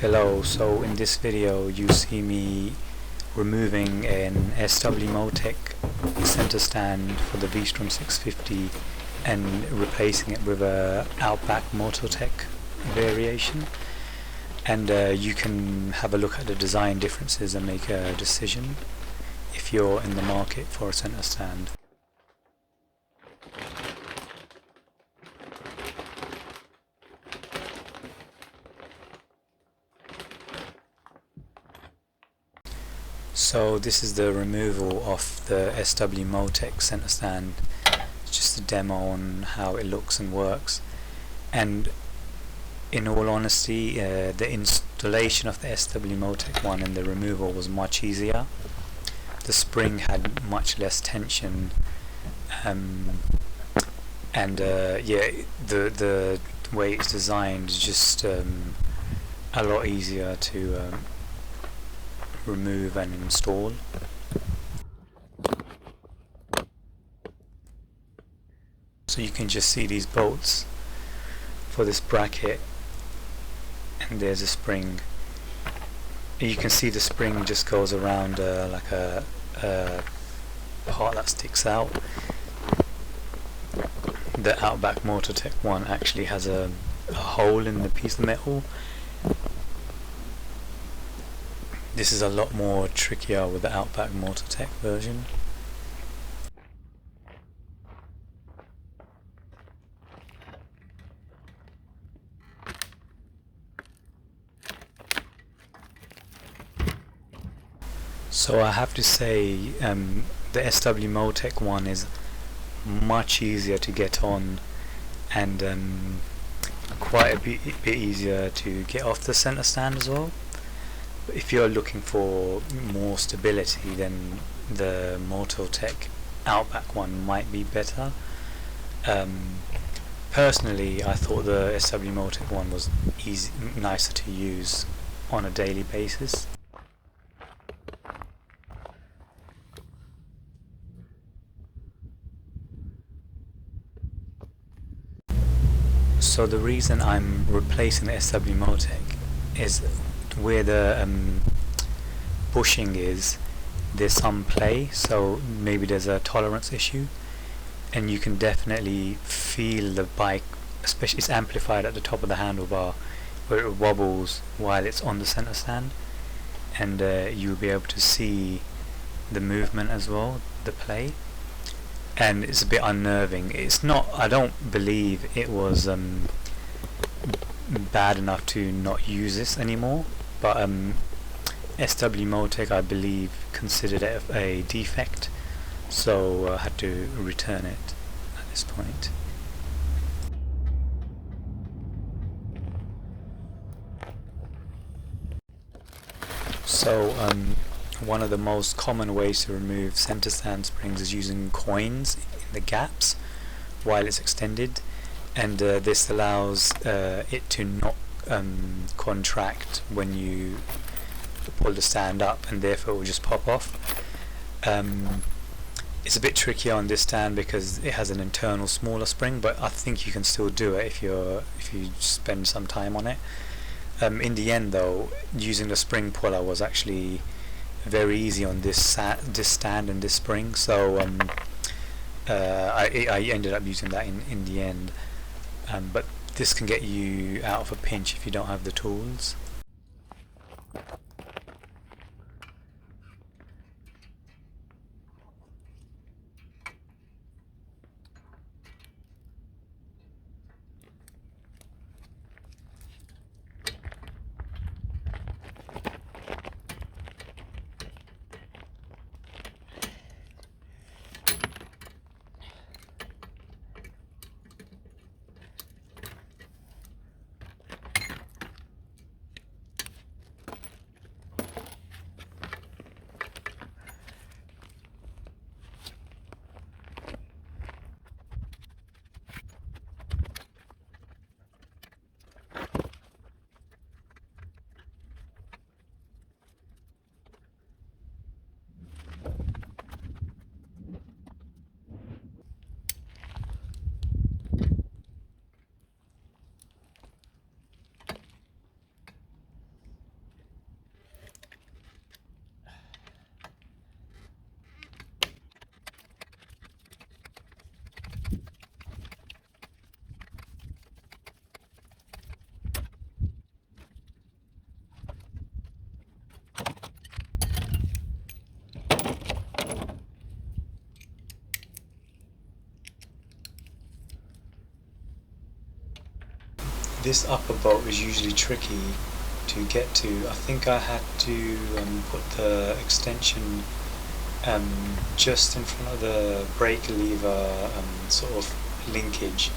Hello, so in this video you see me removing an SW Motech Centerstand for the V-Strom 650 and replacing it with a Outback Motortek variation, and you can have a look at the design differences and make a decision if you're in the market for a Centerstand. So this is the removal of the SW Motech Centerstand. It's just a demo on how it looks and works, and in all honesty the installation of the SW Motech one and the removal was much easier. The spring had much less tension, and yeah, the way it's designed is just a lot easier to remove and install. So you can just see these bolts for this bracket, and there's a spring. You can see the spring just goes around like a part that sticks out. The Outback Motortek one actually has a hole in the piece of metal. This is a lot more trickier with the Outback Motortek version. So I have to say the SW Motech one is much easier to get on, and quite a bit easier to get off the Centerstand as well. If you're looking for more stability, then the Motech Outback one might be better. Personally, I thought the SW Motech one was nicer to use on a daily basis. So the reason I'm replacing the SW Motech is where the bushing is, there's some play, so maybe there's a tolerance issue, and you can definitely feel the bike, especially it's amplified at the top of the handlebar where it wobbles while it's on the Centerstand, and you'll be able to see the movement as well, the play, and it's a bit unnerving. It's not, I don't believe it was bad enough to not use this anymore, but SW Motech, I believe, considered it a defect, so I had to return it at this point. So one of the most common ways to remove Centerstand springs is using coins in the gaps while it's extended, and this allows it to not contract when you pull the stand up, and therefore it will just pop off. It's a bit trickier on this stand because it has an internal smaller spring, but I think you can still do it if you spend some time on it. In the end though, using the spring puller was actually very easy on this stand and this spring, so I ended up using that in the end, but this can get you out of a pinch if you don't have the tools. this upper bolt is usually tricky to get to. I think I had to put the extension just in front of the brake lever sort of linkage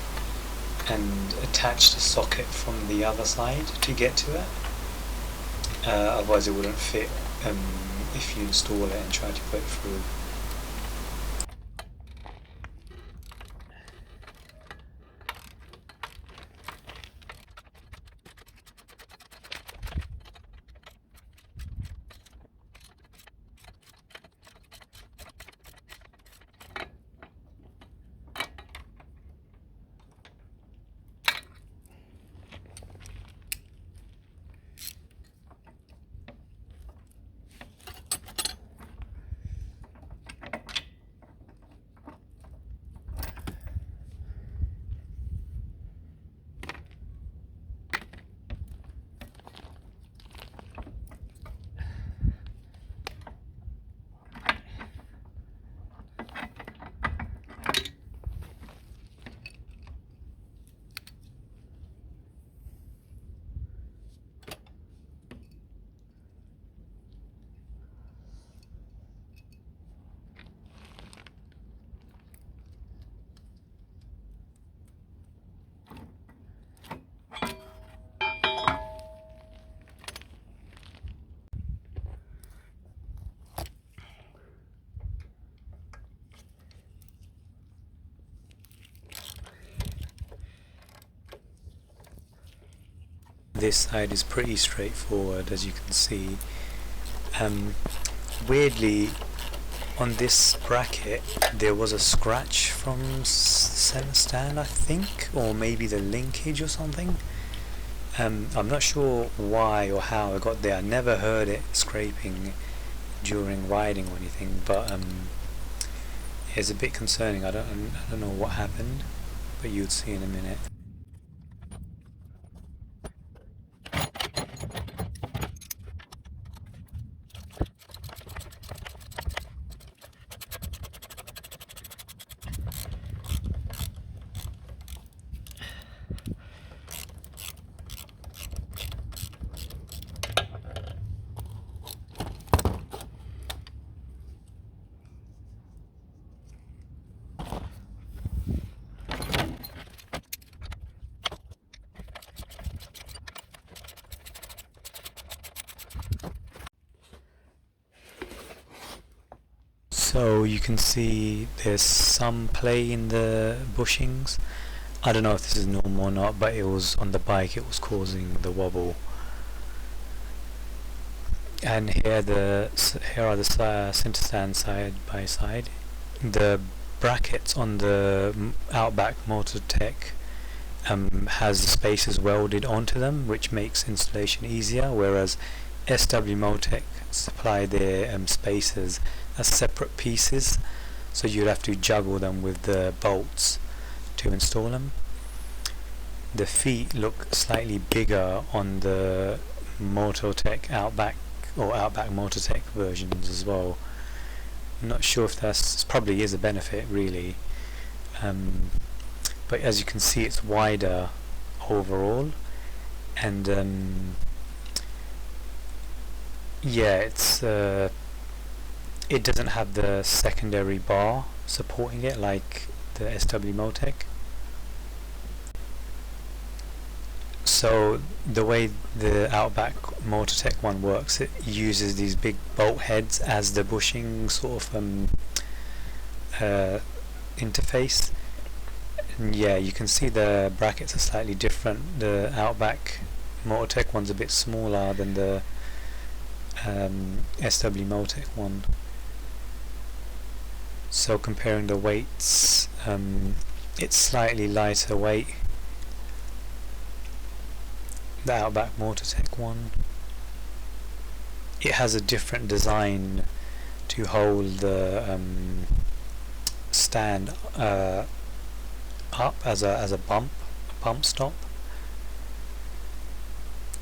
and attach the socket from the other side to get to it. Otherwise it wouldn't fit if you install it and try to put it through. This side is pretty straightforward, as you can see. Weirdly, on this bracket there was a scratch from Centerstand, I think, or maybe the linkage or something. I'm not sure why or how it got there. I never heard it scraping during riding or anything, but it's a bit concerning. I don't know what happened, but you'd see in a minute. So you can see there's some play in the bushings. I don't know if this is normal or not, but it was on the bike, it was causing the wobble. And here are the Centerstand side by side. The brackets on the Outback Motortek has the spaces welded onto them, which makes installation easier, whereas SW Motech supply their spacers as separate pieces, so you'd have to juggle them with the bolts to install them. The feet look slightly bigger on the Mototech Outback or Outback Motortek versions as well. I'm not sure if that's probably is a benefit really, but as you can see it's wider overall, and yeah, it doesn't have the secondary bar supporting it like the SW Motech. So the way the Outback Motortek one works, it uses these big bolt heads as the bushing sort of interface. And yeah, you can see the brackets are slightly different. The Outback Motortek one's a bit smaller than the SW Motech one. So comparing the weights, it's slightly lighter weight, the Outback Motortek one. It has a different design to hold the stand up as a bump stop.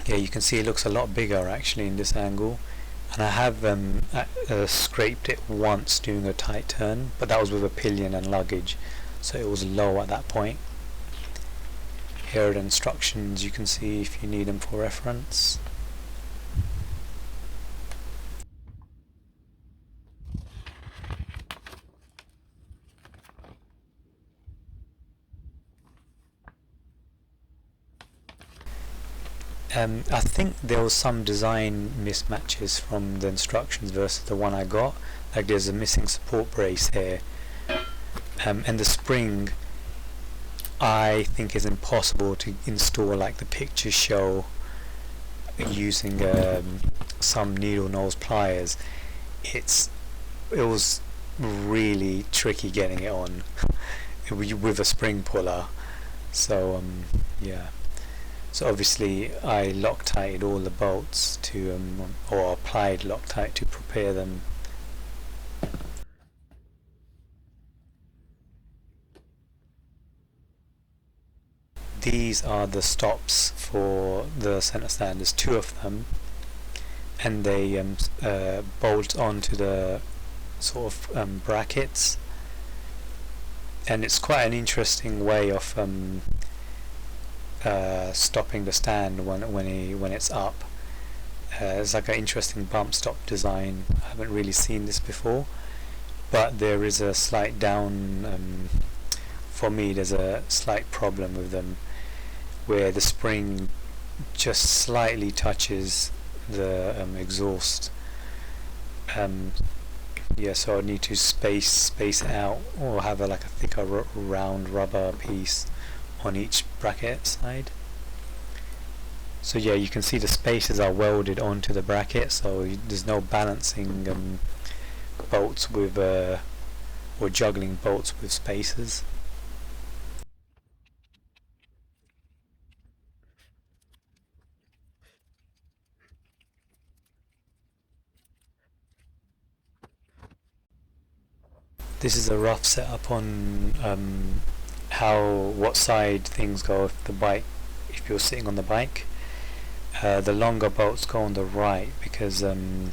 Yeah, you can see it looks a lot bigger actually in this angle, and I have scraped it once doing a tight turn, but that was with a pillion and luggage, so it was low at that point. Here are the instructions you can see if you need them for reference. I think there was some design mismatches from the instructions versus the one I got. Like there's a missing support brace here, and the spring I think is impossible to install like the pictures show using some needle nose pliers. It was really tricky getting it on with a spring puller. So yeah. So obviously I Loctited all the bolts to or applied Loctite to prepare them. These are the stops for the center stand. There's two of them, and they bolt onto the sort of brackets, and it's quite an interesting way of stopping the stand when it's up. It's like an interesting bump stop design. I haven't really seen this before, but there is a slight down. For me, there's a slight problem with them, where the spring just slightly touches the exhaust. Yeah, so I need to space it out, or have like a thicker round rubber piece on each bracket side. So yeah, you can see the spacers are welded onto the bracket, so there's no balancing bolts with or juggling bolts with spacers. This is a rough setup on what side things go if you're sitting on the bike. The longer bolts go on the right because the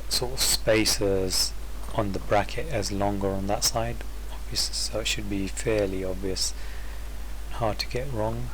sort of spacers on the bracket is longer on that side, obviously, so it should be fairly obvious, hard to get wrong.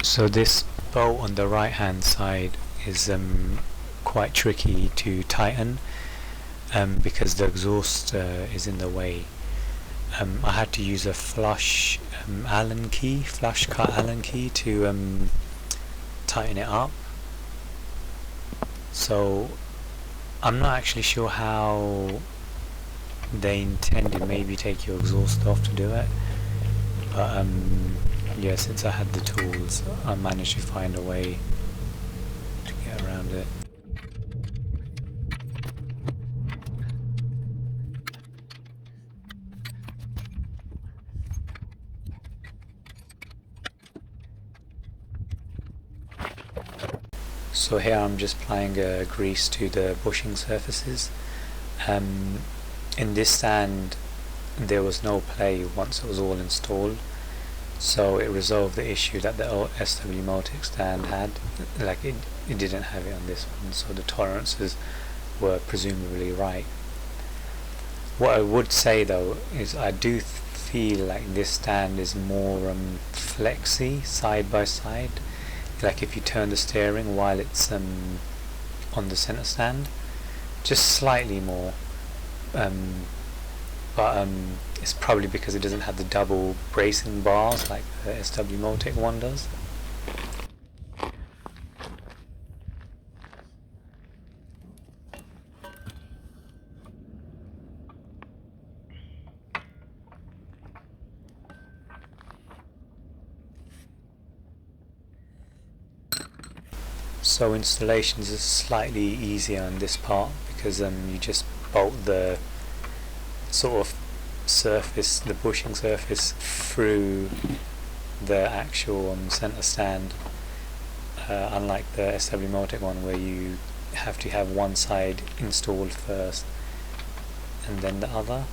So this bolt on the right hand side is quite tricky to tighten because the exhaust is in the way. I had to use a flush cut Allen key to tighten it up. So I'm not actually sure how they intended maybe take your exhaust off to do it, but yeah, since I had the tools, I managed to find a way to get around it. So here I'm just applying grease to the bushing surfaces. In this stand there was no play once it was all installed, so it resolved the issue that the SW Motech stand had. Like it didn't have it on this one, so the tolerances were presumably right. What I would say though is I do feel like this stand is more flexy side by side like if you turn the steering while it's on the center stand, just slightly more, but it's probably because it doesn't have the double bracing bars like the SW Motech one does. So installation is slightly easier on this part because you just bolt the sort of surface, the bushing surface, through the actual center stand, unlike the SW Motech one where you have to have one side installed first and then the other.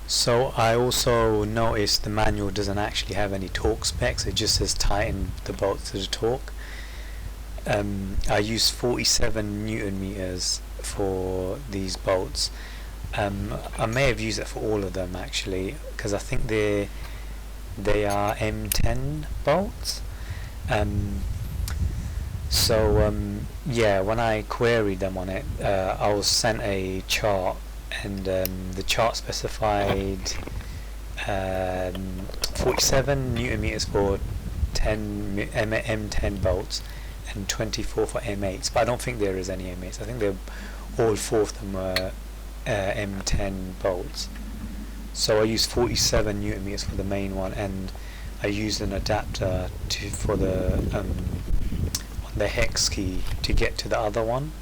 So I also noticed the manual doesn't actually have any torque specs, it just says tighten the bolt to the torque. I use 47 Newton meters for these bolts. I may have used it for all of them actually, because I think they are M10 bolts. Yeah, when I queried them on it, I was sent a chart, and the chart specified 47 Newton meters for M10 bolts and 24 for M8s, but I don't think there is any M8s. I think they're all four of them were M10 bolts. So I used 47 Newton meters for the main one, and I used an adapter for the on the hex key to get to the other one.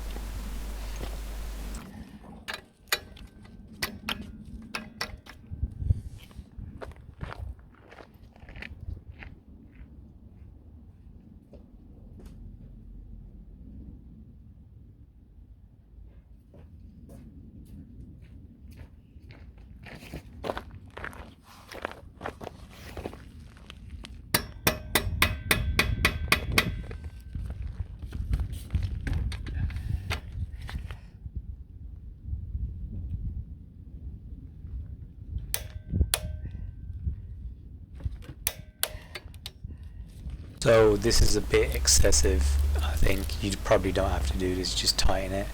So this is a bit excessive. I think you probably don't have to do this, just tighten it.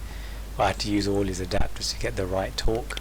But I had to use all these adapters to get the right torque.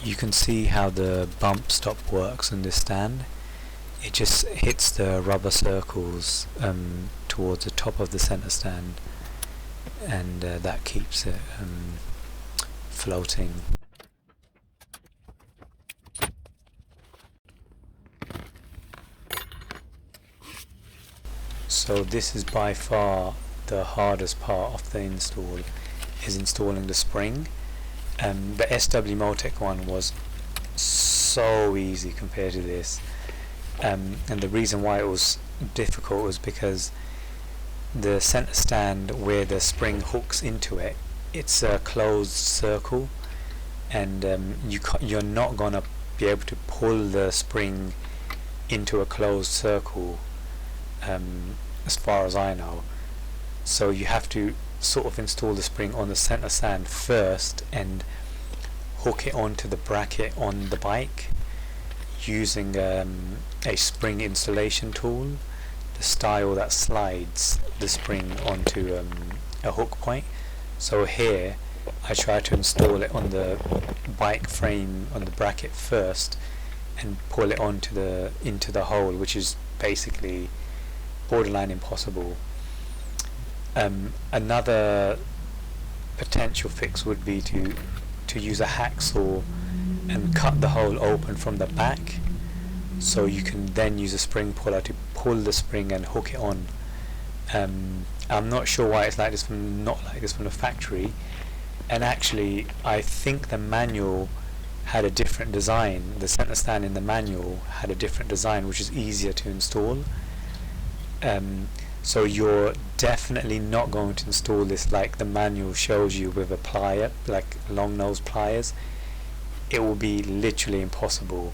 You can see how the bump stop works in this stand. It just hits the rubber circles towards the top of the center stand, and that keeps it floating. So this is by far the hardest part of the install, is installing the spring. The SW Motech one was so easy compared to this, and the reason why it was difficult was because the center stand where the spring hooks into it, it's a closed circle, and you're not gonna be able to pull the spring into a closed circle, as far as I know. So you have to sort of install the spring on the center stand first and hook it onto the bracket on the bike using a spring installation tool, the style that slides the spring onto a hook point. So here I try to install it on the bike frame on the bracket first and pull it into the hole, which is basically borderline impossible. Another potential fix would be to use a hacksaw and cut the hole open from the back, so you can then use a spring puller to pull the spring and hook it on. I'm not sure why it's like this not like this from the factory, and actually I think the manual had a different design. The center stand in the manual had a different design which is easier to install. So you're definitely not going to install this like the manual shows you with a plier, like long nose pliers. It will be literally impossible.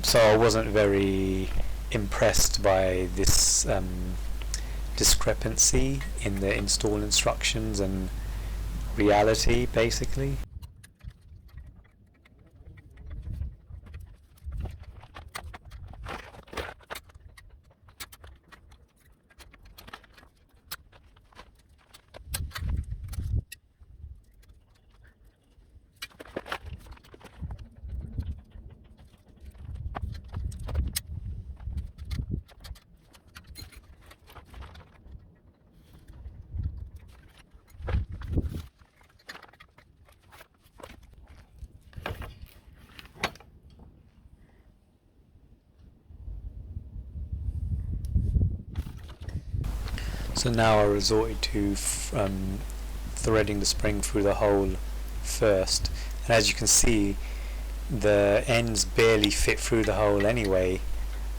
So I wasn't very impressed by this discrepancy in the install instructions and reality, basically. So now I resorted to threading the spring through the hole first, and as you can see the ends barely fit through the hole anyway,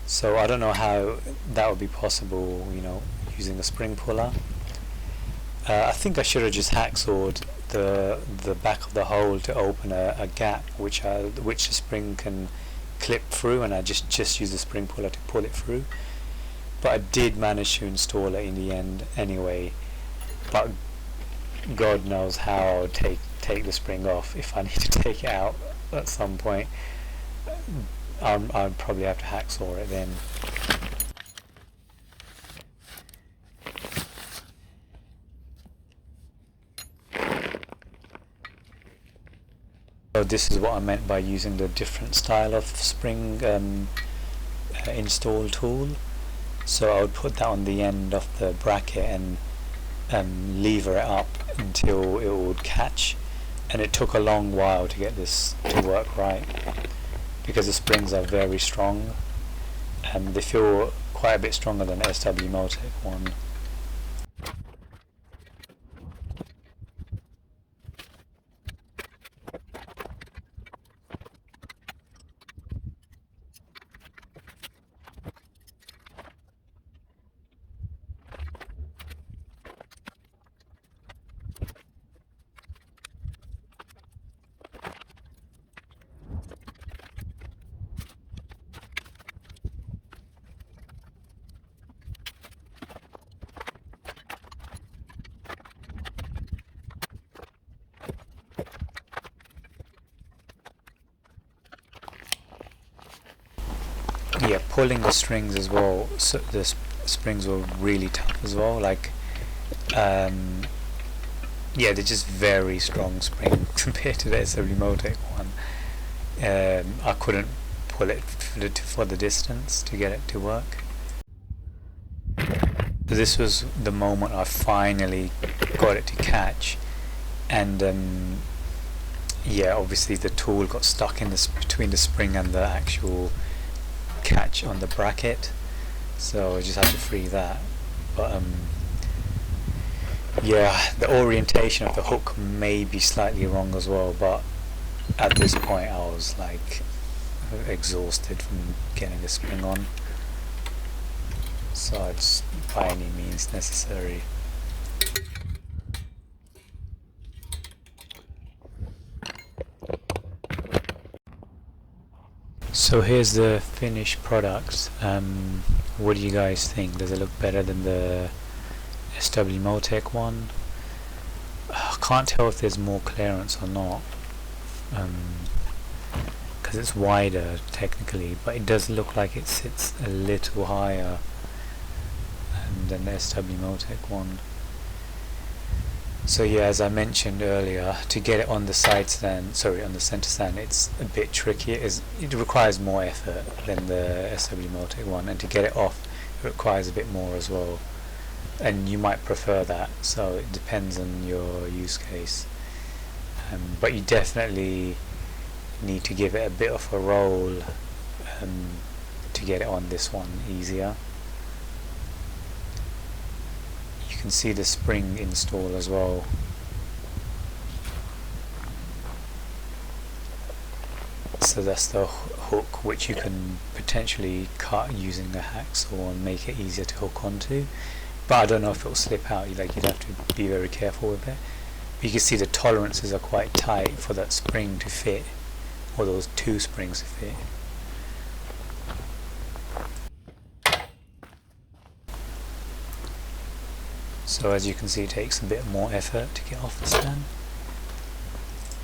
so I don't know how that would be possible, using a spring puller. I think I should have just hacksawed the back of the hole to open a gap which the spring can clip through, and I just use the spring puller to pull it through. But I did manage to install it in the end anyway. But God knows how I would take the spring off if I need to take it out at some point. I'd probably have to hacksaw it then. So this is what I meant by using the different style of spring install tool. So I would put that on the end of the bracket and lever it up until it would catch, and it took a long while to get this to work right because the springs are very strong and they feel quite a bit stronger than the SW Motech one. Yeah, pulling the strings as well, so the springs were really tough as well, like yeah, they're just very strong spring compared to the SW Motech one. I couldn't pull it for the distance to get it to work. So this was the moment I finally got it to catch, and yeah, obviously the tool got stuck in between the spring and the actual catch on the bracket, so I just had to free that. But yeah, the orientation of the hook may be slightly wrong as well, but at this point I was like exhausted from getting the spring on, so it's by any means necessary. So here's the finished product. What do you guys think? Does it look better than the SW Motech one? I can't tell if there's more clearance or not, because it's wider technically, but it does look like it sits a little higher than the SW Motech one. So yeah, as I mentioned earlier, to get it on the side stand, sorry, on the center stand, it's a bit tricky. It requires more effort than the SW Motech one, and to get it off, it requires a bit more as well. And you might prefer that, so it depends on your use case. But you definitely need to give it a bit of a roll to get it on this one easier. You can see the spring install as well. So that's the hook, which you can potentially cut using a hacksaw and make it easier to hook onto, but I don't know if it will slip out. You'd have to be very careful with it. But you can see the tolerances are quite tight for that spring to fit, or those two springs to fit. So as you can see, it takes a bit more effort to get off the stand,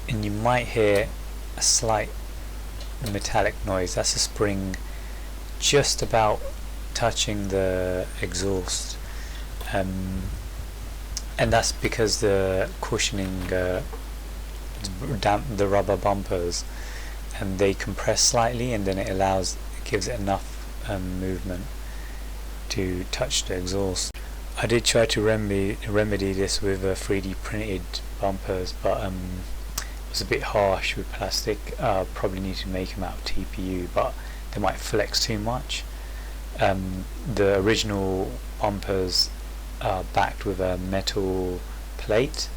and you might hear a slight metallic noise. That's the spring just about touching the exhaust, and that's because the cushioning damp the rubber bumpers, and they compress slightly, and then it gives it enough movement to touch the exhaust. I did try to remedy this with 3D printed bumpers, but it was a bit harsh with plastic. Probably need to make them out of TPU, but they might flex too much. The original bumpers are backed with a metal plate,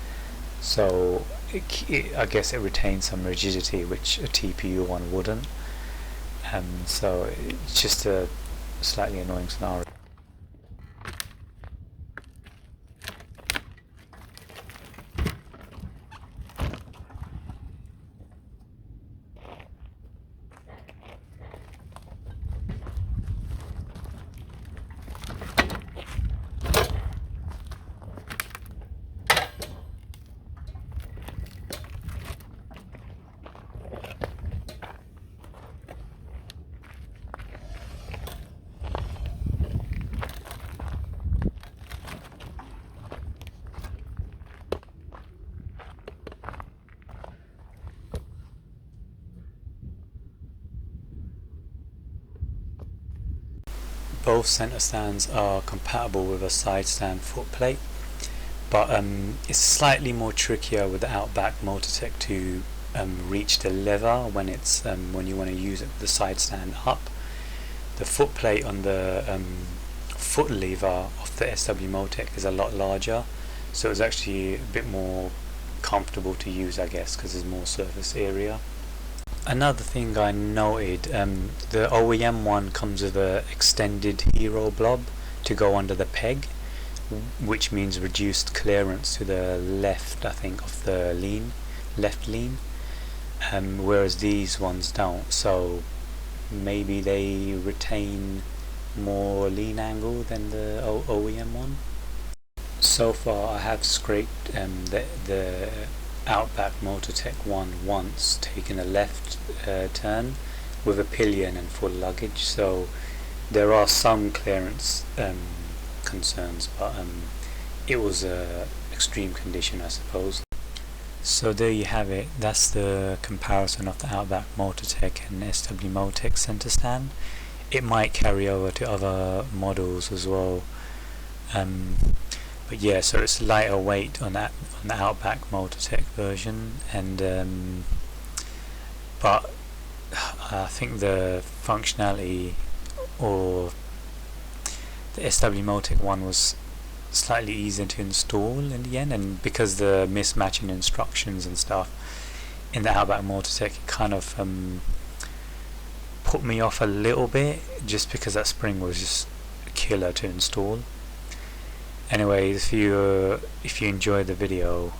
so I guess it retains some rigidity, which a TPU one wouldn't. So it's just a slightly annoying scenario. Both center stands are compatible with a side stand footplate, but it's slightly more trickier with the Outback Motortek to reach the lever when it's when you want to use it with the side stand up. The footplate on the foot lever of the SW Motech is a lot larger, so it's actually a bit more comfortable to use, I guess, because there's more surface area. Another thing I noted, the OEM one comes with an extended hero blob to go under the peg, which means reduced clearance to the left, I think, of the left lean, whereas these ones don't, so maybe they retain more lean angle than the OEM one. So far I have scraped the Outback Motortek one once, taken a left turn with a pillion and full luggage, so there are some clearance concerns, but it was extreme condition, I suppose. So there you have it. That's the comparison of the Outback Motortek and SW Motech Centerstand. It might carry over to other models as well. But yeah, so it's lighter weight on that, on the Outback Motortek version, and but I think the functionality, or the SW Motech one, was slightly easier to install in the end, and because the mismatching instructions and stuff in the Outback Motortek, it kind of put me off a little bit, just because that spring was just a killer to install. Anyways, if you enjoyed the video,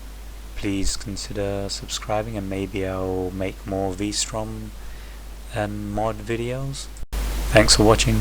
please consider subscribing, and maybe I'll make more V-Strom mod videos. Thanks for watching.